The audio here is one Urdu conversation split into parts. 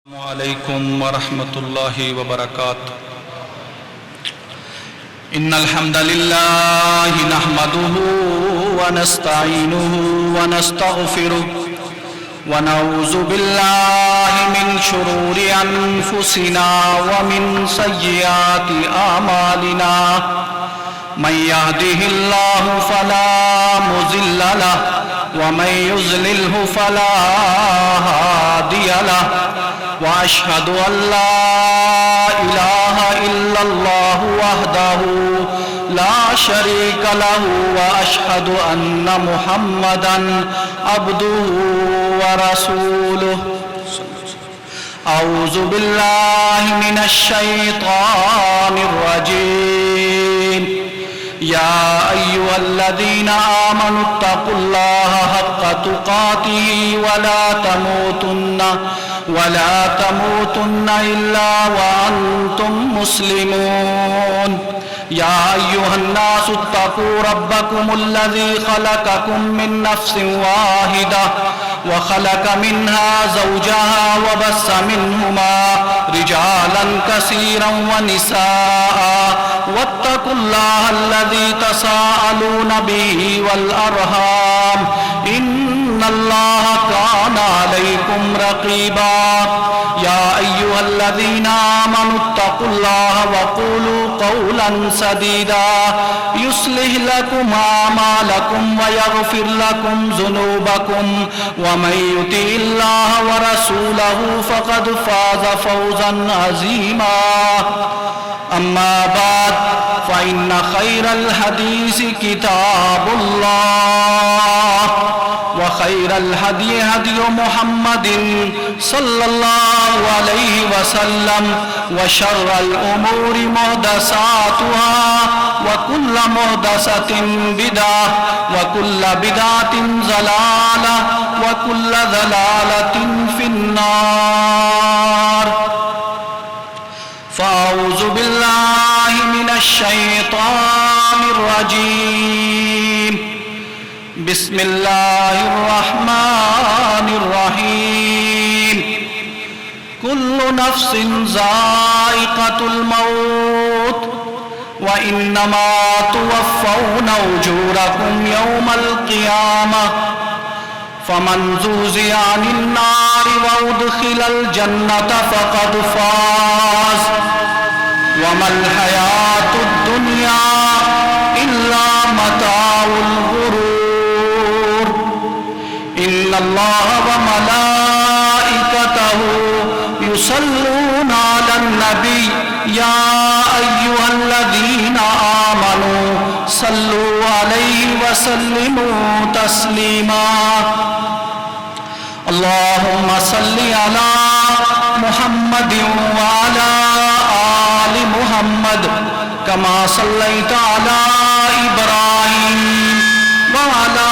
السلام علیکم ورحمۃ اللہ وبرکاتہ ان الحمد للہ نحمده ونستعینه ونستغفره ونعوذ باللہ من شرور انفسنا ومن سیئات اعمالنا من يهده الله فلا مضل له ومن يضلله فلا هادي له وأشهد أن لا إله إلا الله وحده لا شريك له وأشهد أن محمدًا عبده ورسوله أعوذ بالله من الشيطان الرجيم يا أيها الذين آمنوا اتقوا الله حق تقاته ولا تموتن إلا وأنتم مسلمون يا أيها الناس اتقوا ربكم الذي خلقكم من نفس واحدة وخلق منها زوجها وبث منهما رجالا كثيرا ونساء واتقوا الله الذي تساءلون به والأرحام إن الله كان عليكم رقيبا يا أيها الذين آمنوا اتقوا الله وقولوا قولا سديدا يصلح لكم أعمالكم ويغفر لكم ذنوبكم ومن يطع الله ورسوله فقد فاز فوزا عظيما أما بعد فإن خير الحديث كتاب الله وخير الهدي هدي محمد صلى الله عليه وسلم وشر الأمور محدثاتها وكل محدثة بدعة وكل بدعة ضلالة وكل ضلالة في النار فأعوذ بالله من الشيطان الرجيم بسم الله الرحمن الرحيم كل نفس ذائقة الموت وإنما توفون أجوركم يوم القيامة فمن زحزح عن النار وأدخل الجنة فقد فاز وما الحياة الدنيا إلا متاع الغرور إن الله وملائكته يصلون على النبي يا أيها الذين آمنوا صلوا عليه وسلموا تسليما اللهم صل على محمد وعلى آل محمد كما صليت على إبراهيم وعلى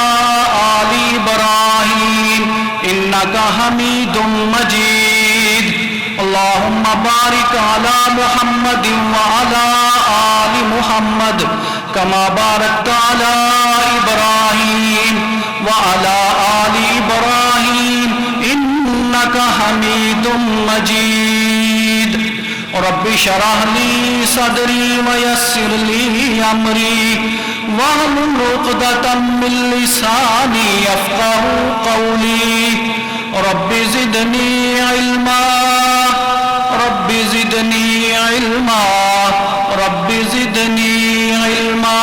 آل إبراهيم إنك حميد مجيد اللهم بارك على محمد وعلى آل محمد كما باركت على إبراهيم وعلى آل إبراهيم إنك حميد مجيد رب اشرح لي صدري ويسر لي أمري واحلل عقدة من لساني يفقهوا قولي رب زدني علما رب زدني علما رب زدني علما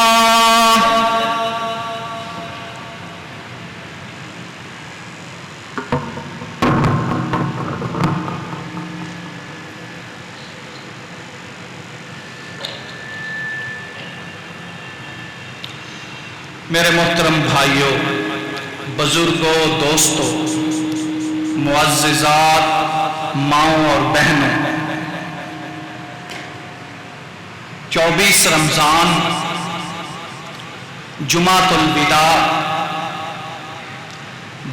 میرے محترم بھائیوں، بزرگوں، دوستوں، معززات، ماؤں اور بہنوں، 24 رمضان جمعۃ الوداع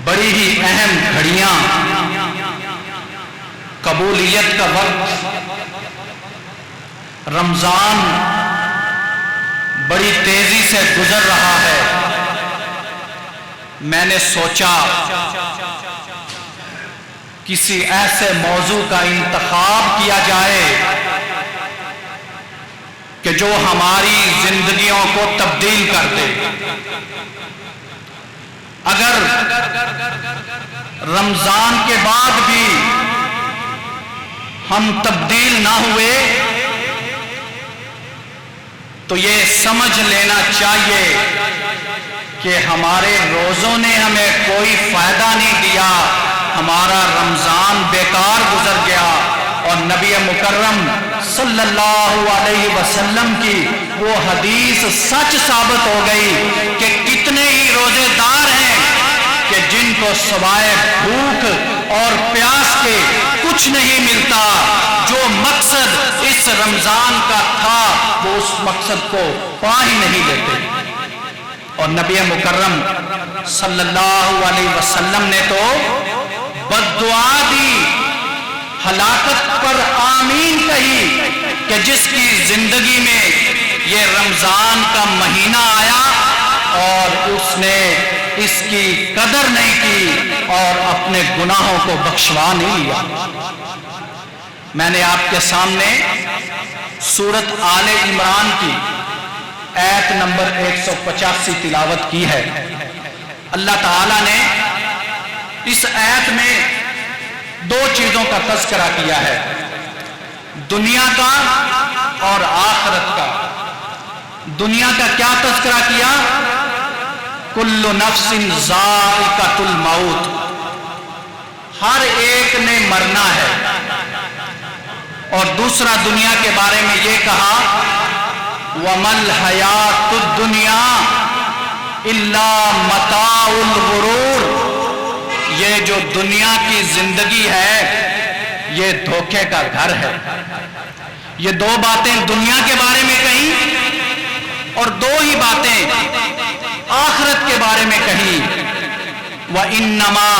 بڑی ہی اہم گھڑیاں، قبولیت کا وقت، رمضان بڑی تیزی سے گزر رہا ہے۔ میں نے سوچا کسی ایسے موضوع کا انتخاب کیا جائے کہ جو ہماری زندگیوں کو تبدیل کر دے۔ اگر رمضان کے بعد بھی ہم تبدیل نہ ہوئے تو یہ سمجھ لینا چاہیے کہ ہمارے روزوں نے ہمیں کوئی فائدہ نہیں دیا، ہمارا رمضان بیکار گزر گیا۔ اور نبی مکرم صلی اللہ علیہ وسلم کی وہ حدیث سچ ثابت ہو گئی کہ کتنے ہی روزے دار ہیں کہ جن کو سوائے بھوک اور پیاس کے کچھ نہیں ملتا، جو مقصد اس رمضان کا تھا وہ اس مقصد کو پا ہی نہیں لیتے۔ اور نبی مکرم صلی اللہ علیہ وسلم نے تو بد دعا دی، ہلاکت پر آمین کہی کہ جس کی زندگی میں یہ رمضان کا مہینہ آیا اور اس نے اس کی قدر نہیں کی اور اپنے گناہوں کو بخشوا نہیں لیا۔ میں نے آپ کے سامنے سورت آل عمران کی آیت نمبر 185 تلاوت کی ہے۔ اللہ تعالیٰ نے اس آیت میں دو چیزوں کا تذکرہ کیا ہے، دنیا کا اور آخرت کا۔ دنیا کا کیا تذکرہ کیا؟ کل نفس ذائقۃ الموت، ہر ایک نے مرنا ہے۔ اور دوسرا دنیا کے بارے میں یہ کہا وَمَا الْحَيَاةُ الدُّنْيَا إِلَّا مَتَاعُ الْغُرُورِ، یہ جو دنیا کی زندگی ہے یہ دھوکے کا گھر ہے۔ یہ دو باتیں دنیا کے بارے میں کہیں اور دو ہی باتیں آخرت کے بارے میں کہیں۔ وَإِنَّمَا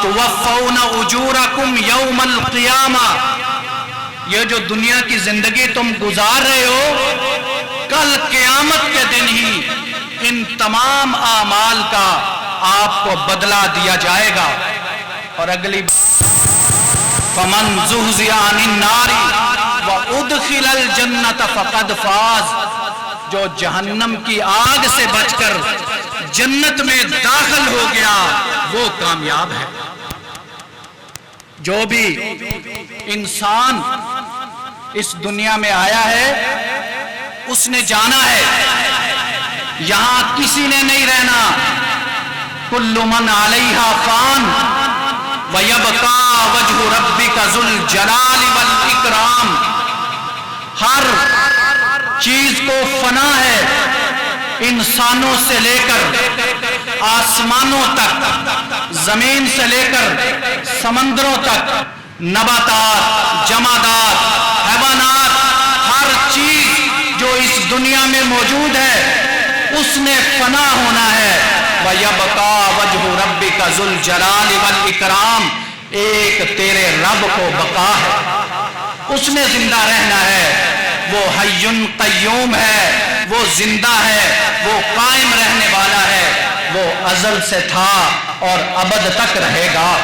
تُوَفَّوْنَ أُجُورَكُمْ يَوْمَ الْقِيَامَةِ، یہ جو دنیا کی زندگی تم گزار رہے ہو، کل قیامت کے دن ہی ان تمام اعمال کا آپ کو بدلہ دیا جائے گا۔ اور اگلی فَمَنْ زُحْزِحَ عَنِ النَّارِ وَأُدْخِلَ الْجَنَّةَ فَقَدْ فَازَ، جو جہنم کی آگ سے بچ کر جنت میں داخل ہو گیا وہ کامیاب ہے۔ جو بھی انسان اس دنیا میں آیا ہے اس نے جانا ہے، یہاں کسی نے نہیں رہنا۔ کل من علیہا فان ویبقا وجہ ربک ذو الجلال والاکرام، ہر چیز کو فنا ہے، انسانوں سے لے کر آسمانوں تک، زمین سے لے کر سمندروں تک، نباتات، جمادات، حیوانات، ہر چیز جو اس دنیا میں موجود ہے اس نے فنا ہونا ہے۔ وَيَبْقَى وَجْهُ رَبِّكَ ذُو الْجَلَالِ وَالْإِكْرَامِ، ایک تیرے رب کو بقا ہے، اس نے زندہ رہنا ہے۔ وہ حی قیوم ہے، وہ زندہ ہے، وہ قائم رہنے والا ہے، وہ ازل سے تھا اور ابد تک رہے گا۔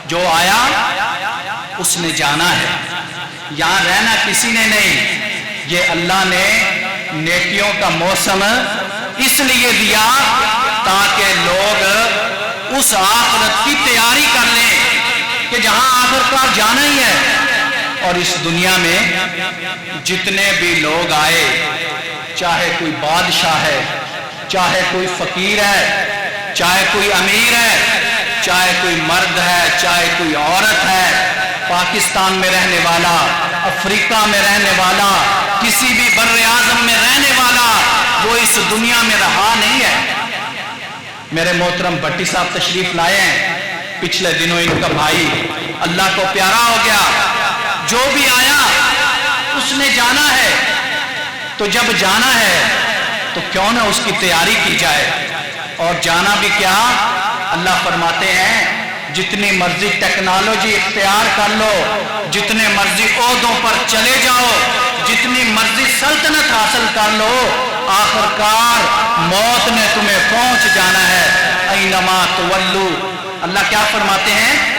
جو آیا اس نے جانا ہے، یہاں رہنا کسی نے نہیں۔ یہ اللہ نے نیکیوں کا موسم اس لیے دیا تاکہ لوگ اس آخرت کی تیاری کر لیں کہ جہاں آخرکار جانا ہی ہے۔ اور اس دنیا میں جتنے بھی لوگ آئے، چاہے کوئی بادشاہ ہے، چاہے کوئی فقیر ہے، چاہے کوئی امیر ہے، چاہے کوئی مرد ہے، چاہے کوئی عورت ہے، پاکستان میں رہنے والا، افریقہ میں رہنے والا، کسی بھی بر اعظم میں رہنے والا، وہ اس دنیا میں رہا نہیں ہے۔ میرے محترم بھٹی صاحب تشریف لائے ہیں، پچھلے دنوں ان کا بھائی اللہ کو پیارا ہو گیا۔ جو بھی آیا اس نے جانا ہے، تو جب جانا ہے تو کیوں نہ اس کی تیاری کی جائے۔ اور جانا بھی کیا، اللہ فرماتے ہیں جتنی مرضی ٹیکنالوجی اختیار کر لو، جتنے مرضی عہدوں پر چلے جاؤ، جتنی مرضی سلطنت حاصل کر لو، آخرکار موت نے تمہیں پہنچ جانا ہے۔ اینما تولو، اللہ کیا فرماتے ہیں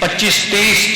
25, 30,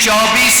24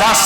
10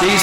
20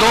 2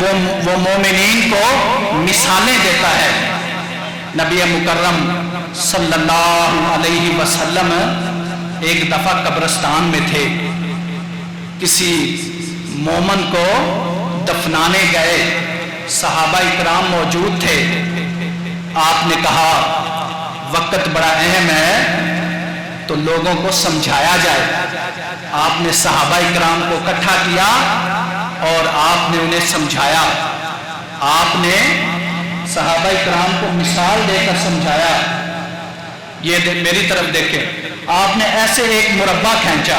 وہ مومنین کو مثالیں دیتا ہے۔ نبی مکرم صلی اللہ علیہ وسلم ایک دفعہ قبرستان میں تھے، کسی مومن کو دفنانے گئے، صحابہ اکرام موجود تھے۔ آپ نے کہا وقت بڑا اہم ہے تو لوگوں کو سمجھایا جائے۔ آپ نے صحابہ اکرام کو اکٹھا کیا اور آپ نے انہیں سمجھایا۔ آپ نے صحابہ اکرام کو مثال دے کر سمجھایا۔ یہ میری طرف دیکھیں، آپ نے ایسے ایک مربع کھینچا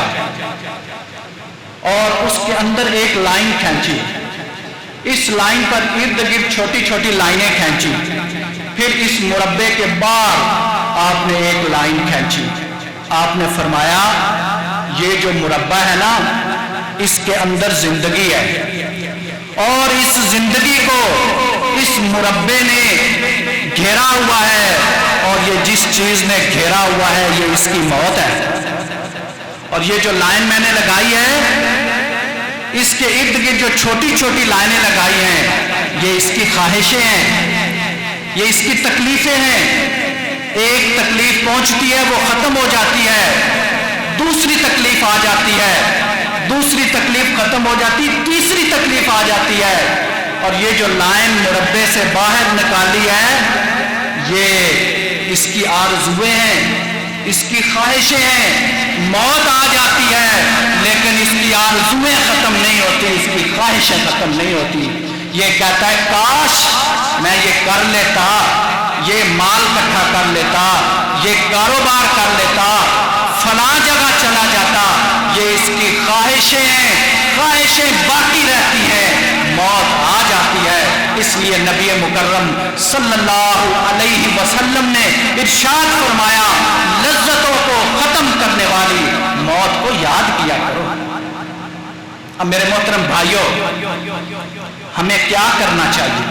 اور اس کے اندر ایک لائن کھینچی، اس لائن پر ارد گرد چھوٹی چھوٹی لائنیں کھینچی، پھر اس مربع کے بعد آپ نے ایک لائن کھینچی۔ آپ نے فرمایا یہ جو مربع ہے نا، اس کے اندر زندگی ہے، اور اس زندگی کو اس مربع نے گھیرا ہوا ہے، اور یہ جس چیز نے گھیرا ہوا ہے یہ اس کی موت ہے۔ اور یہ جو لائن میں نے لگائی ہے، اس کے ارد گرد جو چھوٹی چھوٹی لائنیں لگائی ہیں، یہ اس کی خواہشیں ہیں، یہ اس کی تکلیفیں ہیں۔ ایک تکلیف پہنچتی ہے وہ ختم ہو جاتی ہے، دوسری تکلیف آ جاتی ہے، دوسری تکلیف ختم ہو جاتی، تیسری تکلیف آ جاتی ہے۔ اور یہ جو لائن مربع سے باہر نکالی ہے، یہ اس کی آرزویں ہیں، اس کی خواہشیں ہیں۔ موت آ جاتی ہے لیکن اس کی آرزویں ختم نہیں ہوتی، اس کی خواہشیں ختم نہیں ہوتی۔ یہ کہتا ہے کاش میں یہ کر لیتا، یہ مال اکٹھا کر لیتا، یہ کاروبار کر لیتا، فلاں جگہ چلا جاتا۔ یہ اس کی خواہشیں ہیں، خواہشیں باقی رہتی ہیں، موت آ جاتی ہے۔ اس لیے نبی مکرم صلی اللہ علیہ وسلم نے ارشاد فرمایا لذتوں کو ختم کرنے والی موت کو یاد کیا کرو۔ اب میرے محترم بھائیوں، ہمیں کیا کرنا چاہیے؟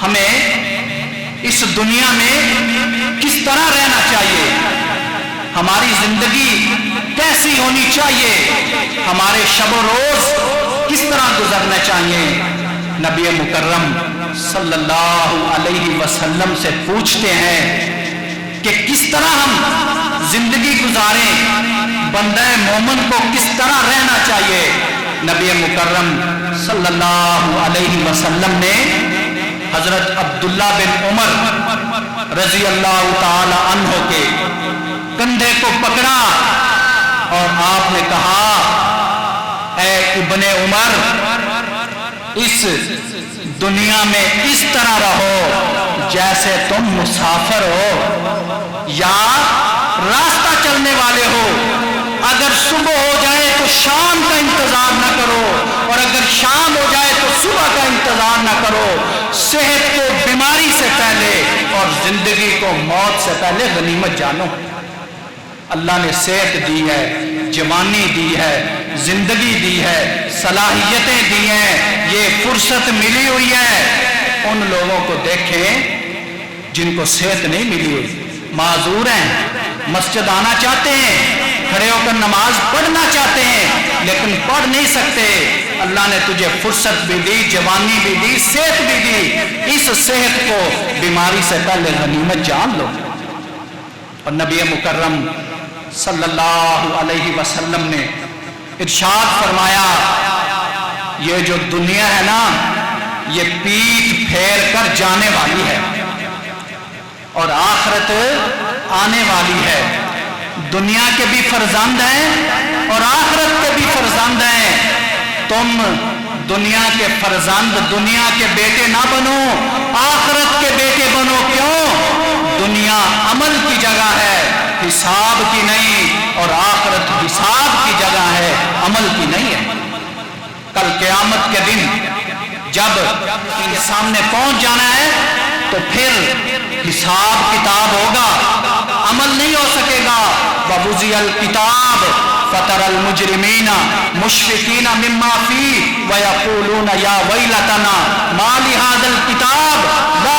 ہمیں اس دنیا میں کس طرح رہنا چاہیے؟ ہماری زندگی کیسی ہونی چاہیے؟ ہمارے شب و روز کس طرح گزرنا چاہیے؟ نبی مکرم صلی اللہ علیہ وسلم سے پوچھتے ہیں کہ کس طرح ہم زندگی گزاریں، بندہ مومن کو کس طرح رہنا چاہیے؟ نبی مکرم صلی اللہ علیہ وسلم نے حضرت عبداللہ بن عمر رضی اللہ تعالی عنہ کے کندھے کو پکڑا اور آپ نے کہا اے ابن عمر، اس دنیا میں اس طرح رہو جیسے تم مسافر ہو یا راستہ چلنے والے ہو۔ اگر صبح ہو جائے تو شام کا انتظار نہ کرو، اور اگر شام ہو جائے تو صبح کا انتظار نہ کرو۔ صحت کو بیماری سے پہلے اور زندگی کو موت سے پہلے غنیمت جانو۔ اللہ نے صحت دی ہے، جوانی دی ہے، زندگی دی ہے، صلاحیتیں دی ہیں، یہ فرصت ملی ہوئی ہے۔ ان لوگوں کو دیکھیں جن کو صحت نہیں ملی ہوئی، معذور ہیں، مسجد آنا چاہتے ہیں، کھڑے ہو کر نماز پڑھنا چاہتے ہیں لیکن پڑھ نہیں سکتے۔ اللہ نے تجھے فرصت بھی دی، جوانی بھی دی، صحت بھی دی، اس صحت کو بیماری سے پہلے غنیمت جان لو۔ اور نبی مکرم صلی اللہ علیہ وسلم نے ارشاد فرمایا یہ جو دنیا ہے نا، یہ پیٹھ پھیر کر جانے والی ہے اور آخرت آنے والی ہے۔ دنیا کے بھی فرزند ہیں اور آخرت کے بھی فرزند ہیں۔ تم دنیا کے فرزند، دنیا کے بیٹے نہ بنو، آخرت کے بیٹے بنو۔ کیوں؟ دنیا عمل کی جگہ ہے، حساب کی نہیں، اور آخرت حساب کی جگہ ہے، عمل کی نہیں ہے۔ کل قیامت کے دن جب ان کے سامنے پہنچ جانا ہے تو پھر حساب کتاب ہوگا، عمل نہیں ہو سکے گا۔ وَوُزِيَ الْكِتَابِ فَتَرَى الْمُجْرِمِينَ مُشْفِقِينَ مِمَّا فِيهِ وَيَقُولُونَ يَا وَيْلَتَنَا مَا لِهَذَا الْكِتَابِ لَا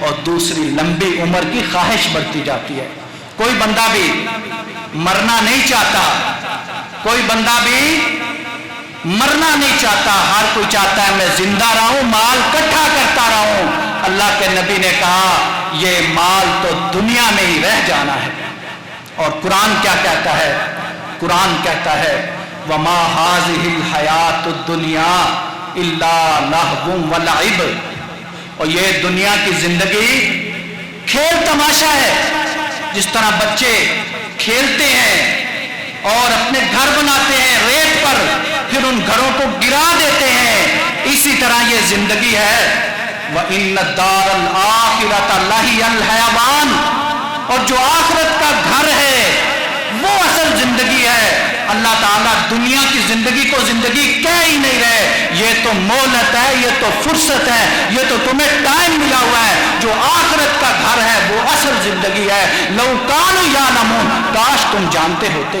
اور دوسری لمبی عمر کی خواہش بڑھتی جاتی ہے۔ کوئی بندہ بھی مرنا نہیں چاہتا، کوئی بندہ بھی مرنا نہیں چاہتا، ہر کوئی چاہتا ہے میں زندہ رہوں، مال اکٹھا کرتا رہوں۔ اللہ کے نبی نے کہا یہ مال تو دنیا میں ہی رہ جانا ہے۔ اور قرآن کیا کہتا ہے؟ قرآن کہتا ہے وَمَا هَٰذِهِ الْحَيَاةُ الدُّنْيَا إِلَّا لَهْوٌ وَلَعِبٌ، اور یہ دنیا کی زندگی کھیل تماشا ہے۔ جس طرح بچے کھیلتے ہیں اور اپنے گھر بناتے ہیں ریت پر، پھر ان گھروں کو گرا دیتے ہیں، اسی طرح یہ زندگی ہے۔ وَإِنَّ الدَّارَ الْآخِرَةَ لَهِيَ الْحَيَوَانُ، اور جو آخرت کا گھر ہے وہ اصل زندگی ہے۔ اللہ تعالیٰ دنیا کی زندگی کو زندگی کہہ ہی نہیں رہے، یہ تو مہلت ہے، یہ تو فرصت ہے، یہ تو تمہیں ٹائم ملا ہوا ہے۔ جو آخرت کا گھر ہے وہ اصل زندگی ہے۔ لو کانوا یعلمون، کاش تم جانتے ہوتے۔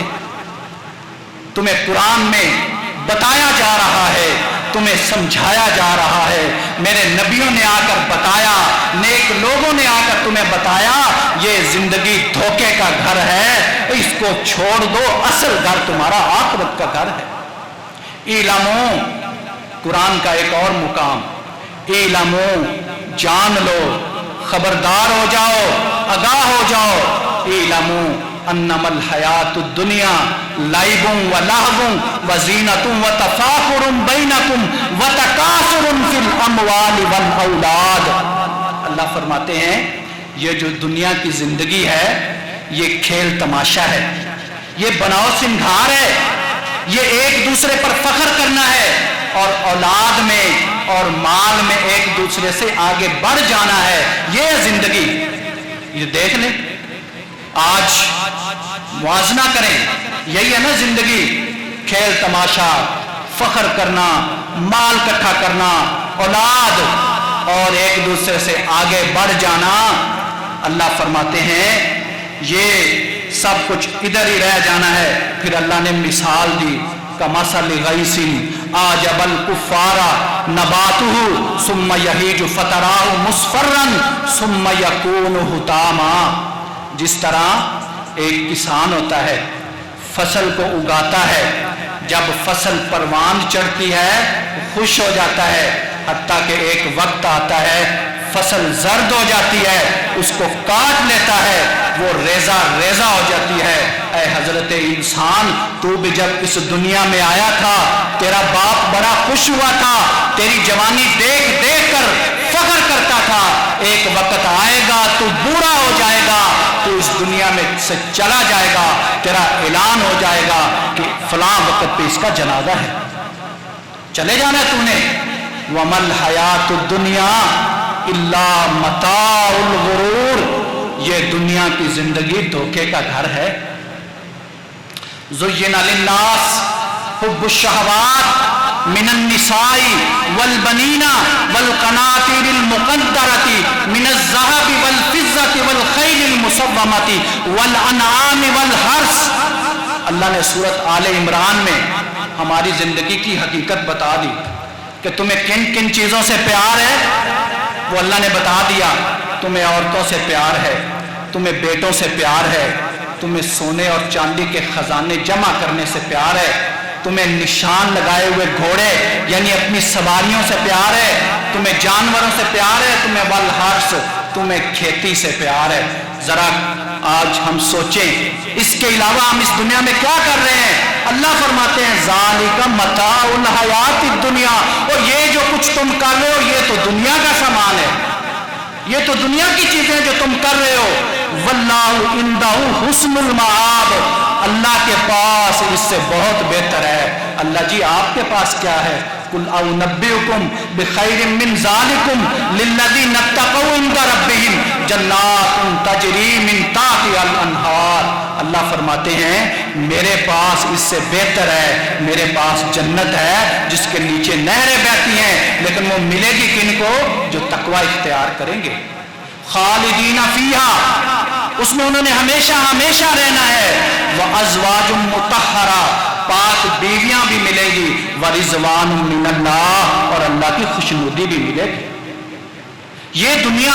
تمہیں قرآن میں بتایا جا رہا ہے، تمہیں سمجھایا جا رہا ہے، میرے نبیوں نے آ کر بتایا، نیک لوگوں نے آ کر تمہیں بتایا یہ زندگی دھوکے کا گھر ہے، اس کو چھوڑ دو، اصل گھر تمہارا آخرت کا گھر ہے۔ اعلموا، قرآن کا ایک اور مقام، اعلموا، جان لو، خبردار ہو جاؤ، آگاہ ہو جاؤ، اعلموا انما الحیات الدنیا لعب ولہو وزینۃ وتفاخر بینکم وتکاثر فی الاموال والاولاد۔ اللہ فرماتے ہیں یہ جو دنیا کی زندگی ہے یہ کھیل تماشا ہے، یہ بناؤ سنگھار ہے، یہ ایک دوسرے پر فخر کرنا ہے اور اولاد میں اور مال میں ایک دوسرے سے آگے بڑھ جانا ہے، یہ زندگی۔ یہ دیکھ لیں، آج موازنہ کریں، یہی ہے نا زندگی، کھیل تماشا، فخر کرنا، مال اکٹھا کرنا، اولاد اور ایک دوسرے سے آگے بڑھ جانا۔ اللہ فرماتے ہیں یہ سب کچھ ادھر ہی رہ جانا ہے۔ پھر اللہ نے مثال دی کمثل غیث اعجب الکفار نباتہ ثم یہیج فتراہ مصفرا ثم یکون حطاما۔ جس طرح ایک کسان ہوتا ہے، فصل کو اگاتا ہے، جب فصل پروان چڑھتی ہے خوش ہو جاتا ہے، حتیٰ کہ ایک وقت آتا ہے فصل زرد ہو جاتی ہے، اس کو کاٹ لیتا ہے، وہ ریزہ ریزہ ہو جاتی ہے۔ اے حضرت انسان، تو بھی جب اس دنیا میں آیا تھا تیرا باپ بڑا خوش ہوا تھا، تیری جوانی دیکھ دیکھ کر فخر کرتا تھا، ایک وقت آئے گا تو بوڑھا ہو جائے گا، تو اس دنیا میں سے چلا جائے گا، تیرا اعلان ہو جائے گا کہ فلاں وقت پہ اس کا جنازہ ہے، چلے جانا تو نے۔ وَمَا الْحَيَاةُ الدُّنْيَا إِلَّا مَتَاعُ الْغُرُورِ، یہ دنیا کی زندگی دھوکے کا گھر ہے۔ زُيِّنَ لِلنَّاسِ حُبُّ الشَّهَوَاتِ مِنَ النِّسَاءِ وَالْبَنِينَ وَالْقَنَاطِيرِ الْمُقَنطَرَةِ مِنَ الذَّهَبِ وَالْفِضَّةِ وَالْخَيْلِ الْمُسَوَّمَةِ وَالْأَنْعَامِ وَالْحَرْثِ۔ اللہ نے سورۃ آل عمران میں ہماری زندگی کی حقیقت بتا دی کہ تمہیں کن کن چیزوں سے پیار ہے، وہ اللہ نے بتا دیا۔ تمہیں عورتوں سے پیار ہے، تمہیں بیٹوں سے پیار ہے، تمہیں سونے اور چاندی کے خزانے جمع کرنے سے پیار ہے، تمہیں نشان لگائے ہوئے گھوڑے یعنی اپنی سواریوں سے پیار ہے، تمہیں جانوروں سے پیار ہے، تمہیں والحرث، تمہیں کھیتی سے پیار ہے۔ ذرا آج ہم سوچیں اس کے علاوہ ہم اس دنیا میں کیا کر رہے ہیں؟ اللہ فرماتے ہیں ذالک متاع الحیات الدنیا، اور یہ جو کچھ تم کر رہے ہو یہ تو دنیا کا سامان ہے، یہ تو دنیا کی چیزیں جو تم کر رہے ہو۔ واللہ عندہ حسن المآب، اللہ کے پاس اس سے بہت بہتر ہے۔ اللہ جی آپ کے پاس کیا ہے؟ قل اونبئکم بخیر من ذالکم للذین اتقوا عند ربہم جنات تجری من تحتہا الانہار۔ اللہ فرماتے ہیں میرے پاس اس سے بہتر ہے، میرے پاس جنت ہے جس کے نیچے نہریں بہتی ہیں، لیکن وہ ملے گی کن کو؟ جو تقوی اختیار کریں گے۔ خالدین فیہا، اس میں انہوں نے ہمیشہ ہمیشہ رہنا ہے۔ وازواج مطہرہ، پاک بیویاں بھی ملے گی۔ ورضوان من اللہ، اور اللہ کی خوشنودی بھی ملے گی۔ یہ دنیا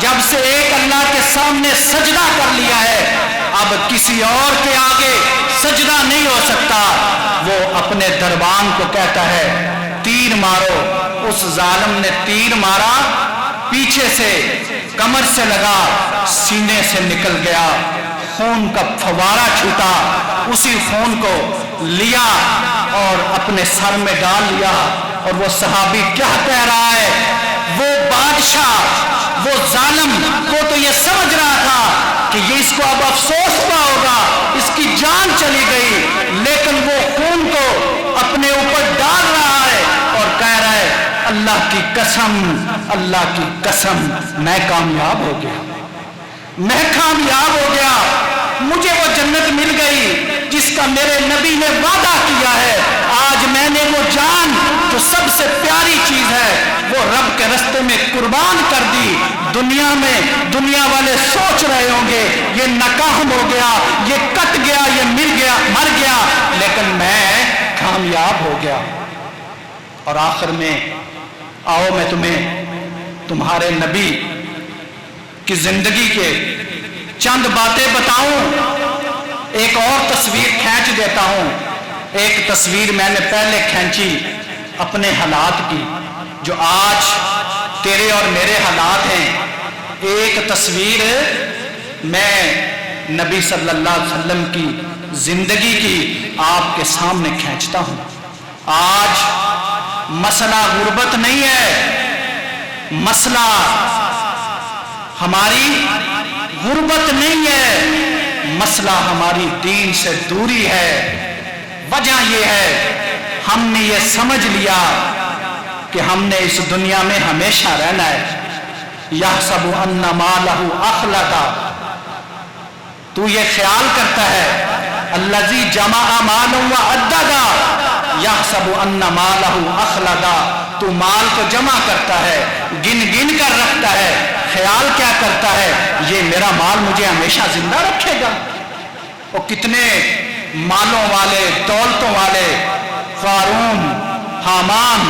جب سے ایک اللہ کے سامنے سجدہ کر لیا ہے اب کسی اور کے آگے سجدہ نہیں ہو سکتا۔ وہ اپنے دربان کو کہتا ہے تیر مارو، اس ظالم نے تیر مارا، پیچھے سے کمر سے لگا، سینے سے نکل گیا، خون کا فوارہ چھوٹا، اسی خون کو لیا اور اپنے سر میں ڈال لیا۔ اور وہ صحابی کیا کہہ رہا ہے؟ وہ بادشاہ، وہ ظالم، وہ تو یہ سمجھ رہا تھا کہ یہ اس کو اب افسوس ہوا ہوگا، اس کی جان چلی گئی، لیکن وہ خون کو اپنے اوپر ڈال رہا ہے اور کہہ رہا ہے اللہ کی قسم، اللہ کی قسم، میں کامیاب ہو گیا، میں کامیاب ہو گیا، مجھے وہ جنت مل گئی جس کا میرے نبی نے وعدہ کیا ہے۔ آج میں نے وہ جان جو سب سے پیاری چیز ہے وہ رب کے رستے میں قربان کر دی۔ دنیا میں دنیا والے سوچ رہے ہوں گے یہ ناکام ہو گیا، یہ کٹ گیا، یہ مر گیا، لیکن میں کامیاب ہو گیا۔ اور آخر میں آؤ میں تمہیں تمہارے نبی کی زندگی کے چند باتیں بتاؤں۔ ایک اور تصویر کھینچ دیتا ہوں۔ ایک تصویر میں نے پہلے کھینچی اپنے حالات کی جو آج تیرے اور میرے حالات ہیں۔ ایک تصویر میں نبی صلی اللہ علیہ وسلم کی زندگی کی آپ کے سامنے کھینچتا ہوں۔ آج مسئلہ غربت نہیں ہے، مسئلہ ہماری غربت نہیں ہے، مسئلہ ہماری دین سے دوری ہے۔ وجہ یہ ہے ہم نے یہ سمجھ لیا کہ ہم نے اس دنیا میں ہمیشہ رہنا ہے۔ یحسب ان مالہ اخلدا، تو یہ خیال کرتا ہے الذی جمع مالا وعددا، یحسب ان مالہ اخلدا، تو مال کو جمع کرتا ہے، گن گن کر رکھتا ہے، خیال کیا کرتا ہے یہ میرا مال مجھے ہمیشہ زندہ رکھے گا۔ اور کتنے مالوں والے، دولتوں والے، قارون، حامان،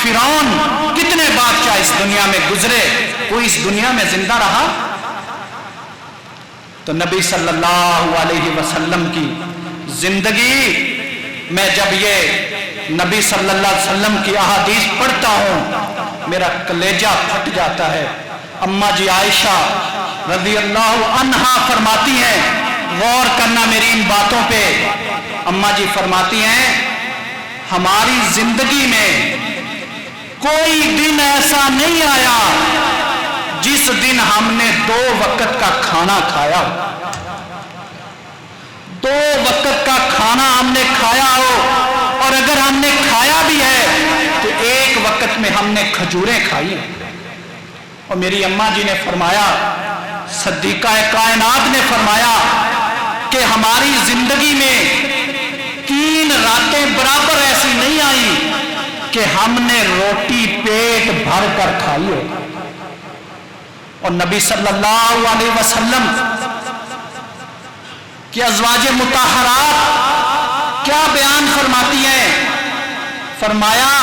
فرعون، کتنے بادشاہ اس دنیا میں گزرے، کوئی اس دنیا میں زندہ رہا؟ تو نبی صلی اللہ علیہ وسلم کی زندگی میں جب یہ نبی صلی اللہ علیہ وسلم کی احادیث پڑھتا ہوں میرا کلیجہ پھٹ جاتا ہے۔ اماں جی عائشہ رضی اللہ عنہا فرماتی ہیں، غور کرنا میری ان باتوں پہ، اماں جی فرماتی ہیں ہماری زندگی میں کوئی دن ایسا نہیں آیا جس دن ہم نے 2 وقت کا کھانا کھایا ہو، 2 وقت کا کھانا ہم نے کھایا ہو، اور اگر ہم نے کھایا بھی ہے تو 1 وقت میں ہم نے کھجوریں کھائی ہیں۔ اور میری اماں جی نے فرمایا، صدیقہ کائنات نے فرمایا کہ ہماری زندگی میں 3 راتیں برابر ایسی نہیں آئی کہ ہم نے روٹی پیٹ بھر کر کھائی ہو۔ اور نبی صلی اللہ علیہ وسلم کی ازواج مطہرات کیا بیان فرماتی ہیں؟ فرمایا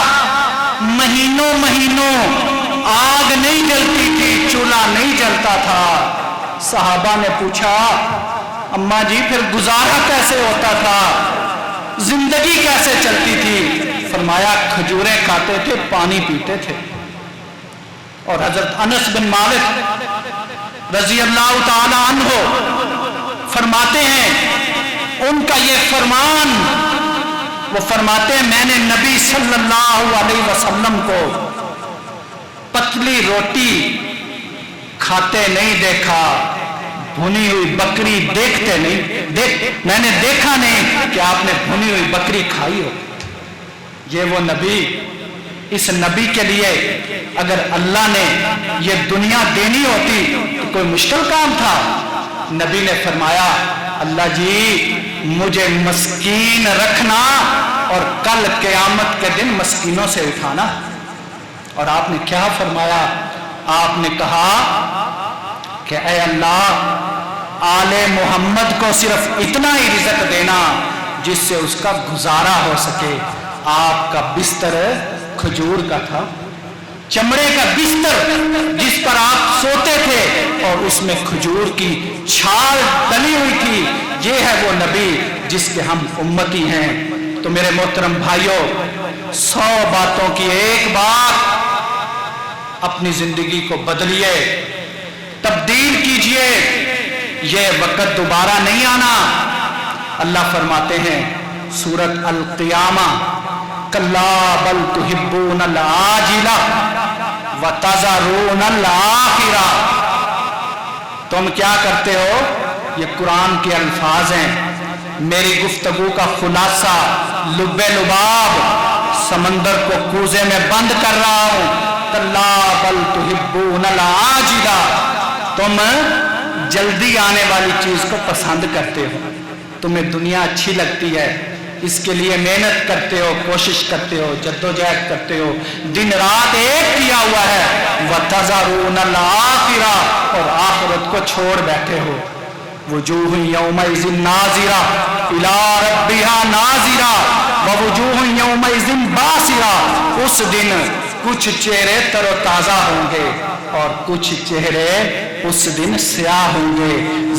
مہینوں مہینوں آگ نہیں جلتی تھی، چولہا نہیں جلتا تھا۔ صحابہ نے پوچھا اماں جی پھر گزارا کیسے ہوتا تھا، زندگی کیسے چلتی تھی؟ فرمایا کھجوریں کھاتے تھے، پانی پیتے تھے۔ اور حضرت انس بن مالک رضی اللہ تعالی عنہ فرماتے ہیں ان کا یہ فرمان، وہ فرماتے ہیں میں نے نبی صلی اللہ علیہ وسلم کو پتلی روٹی کھاتے نہیں دیکھا، بھنی ہوئی بکری دیکھتے نہیں، میں نے دیکھا نہیں کہ آپ نے بھنی ہوئی بکری کھائی ہو۔ یہ وہ نبی، اس نبی کے لیے اگر اللہ نے یہ دنیا دینی ہوتی تو کوئی مشکل کام تھا؟ نبی نے فرمایا اللہ جی مجھے مسکین رکھنا اور کل قیامت کے دن مسکینوں سے اٹھانا۔ اور آپ نے کیا فرمایا؟ آپ نے کہا کہ اے اللہ آل محمد کو صرف اتنا ہی رزق دینا جس سے اس کا گزارا ہو سکے۔ آپ کا بستر کھجور کا تھا، چمڑے کا بستر جس پر آپ سوتے تھے اور اس میں کھجور کی چھال ڈلی ہوئی تھی، یہ ہے وہ نبی جس کے ہم امتی ہیں۔ تو میرے محترم بھائیوں، 100 باتوں کی ایک بات اپنی زندگی کو بدلیے، تبدیل کیجئے، یہ وقت دوبارہ نہیں آنا۔ اللہ فرماتے ہیں سورۃ القیامہ، کلا بل تحبون العاجلہ وتذرون الآخرہ۔ تم کیا کرتے ہو؟ یہ قرآن کے الفاظ ہیں، میری گفتگو کا خلاصہ لب لباب سمندر کو کوزے میں بند کر رہا ہوں۔ کلا بل تحبون العاجلہ، تم جلدی آنے والی چیز کو پسند کرتے ہو، تمہیں دنیا اچھی لگتی ہے، اس کے لیے محنت کرتے ہو، کوشش کرتے ہو، جدوجہد کرتے ہو، دن رات ایک کیا ہوا ہے۔ وَتَذَرُونَ الْآخِرَةَ، اور آخرت کو چھوڑ بیٹھے ہو۔ وُجُوهٌ يَوْمَئِذٍ نَاظِرَةٌ إِلَىٰ رَبِّهَا نَاظِرَةٌ وَوُجُوهٌ يَوْمَئِذٍ بَاسِرَةٌ۔ اس دن کچھ چہرے تر و تازہ ہوں گے اور کچھ چہرے اس دن سیاہ ہوں گے،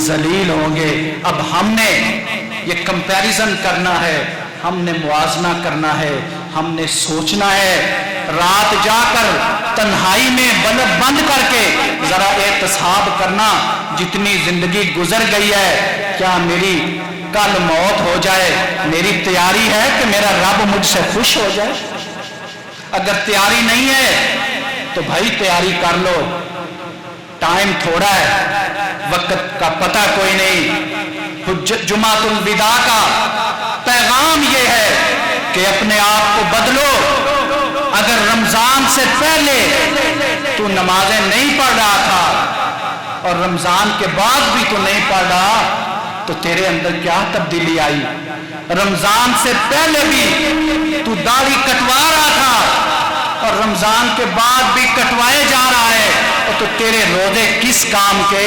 ذلیل ہوں گے۔ اب ہم نے یہ کمپیریزن کرنا ہے، ہم نے موازنہ کرنا ہے، ہم نے سوچنا ہے، رات جا کر تنہائی میں بلب بند کر کے ذرا احتساب کرنا، جتنی زندگی گزر گئی ہے، کیا میری کل موت ہو جائے میری تیاری ہے کہ میرا رب مجھ سے خوش ہو جائے؟ اگر تیاری نہیں ہے تو بھائی تیاری کر لو، ٹائم تھوڑا ہے، وقت کا پتہ کوئی نہیں۔ جمعۃ الوداع کا پیغام یہ ہے کہ اپنے آپ کو بدلو۔ اگر رمضان سے پہلے تو نمازیں نہیں پڑھ رہا تھا اور رمضان کے بعد بھی تو نہیں پڑھ رہا، تو تیرے اندر کیا تبدیلی آئی؟ رمضان سے پہلے بھی تو داڑھی کٹوا رہا تھا اور رمضان کے بعد بھی کٹوائے جا رہا ہے، تو تیرے روزے کس کام کے؟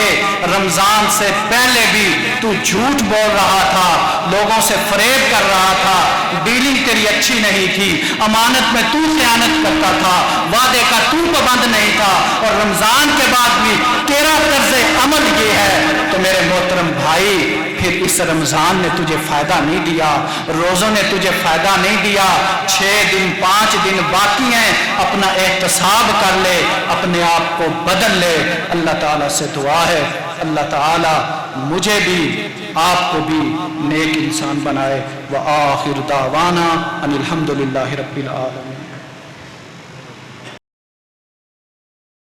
رمضان سے پہلے بھی تو جھوٹ بول رہا تھا، لوگوں سے فریب کر رہا تھا، ڈیلنگ تیری اچھی نہیں تھی، امانت میں تو خیانت کرتا تھا، وعدے کا تو پابند نہیں تھا، اور رمضان کے بعد بھی تیرا طرز عمل یہ ہے۔ تو میرے محترم بھائی، پھر اس رمضان نے تجھے فائدہ نہیں دیا، روزوں نے تجھے فائدہ نہیں دیا، 6 دن 5 دن باقی ہیں، اپنا احتساب کر لے، اپنے آپ کو بدل لے۔ اللہ تعالیٰ سے دعا ہے اللہ تعالیٰ مجھے بھی آپ کو بھی نیک انسان بنائے۔ وآخر دعوانا ان الحمدللہ رب العالمین۔